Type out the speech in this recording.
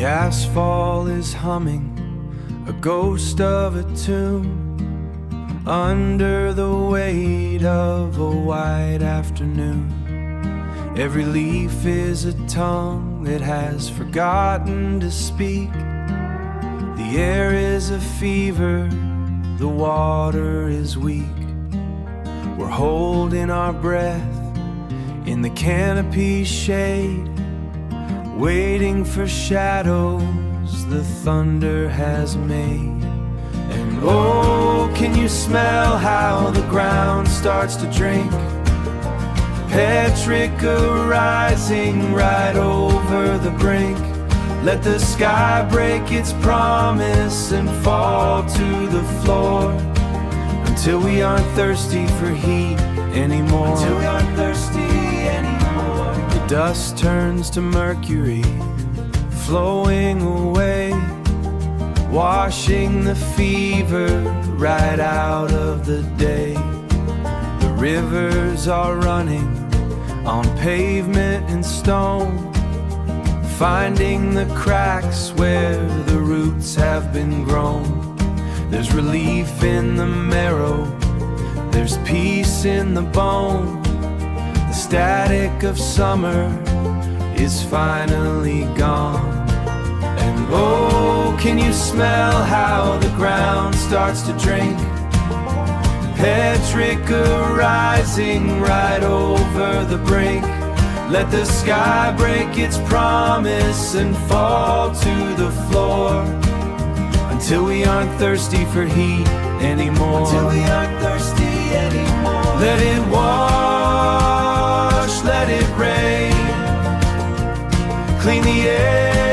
The asphalt is humming, a ghost of a tune, under the weight of a white afternoon. Every leaf is a tongue that has forgotten to speak. The air is a fever, the water is weak. We're holding our breath in the canopy's shade, waiting for shadows the thunder has made. And oh, can you smell how the ground starts to drink? Petrica rising right over the brink. Let the sky break its promise and fall to the floor, until we aren't thirsty for heat anymore. Until we aren't thirsty anymore. The dust turns to mercury, flowing away, washing the fever right out of the day. The rivers are running on pavement and stone, finding the cracks where the roots have been grown. There's relief in the marrow, there's peace in the bone. The static of summer is finally gone. And oh, can you smell how the ground starts to drink? Petrica rising right over the brink. Let the sky break its promise and fall to the floor, until we aren't thirsty for heat anymore. Until we aren't thirsty anymore. Let it wash, let it rain, clean the air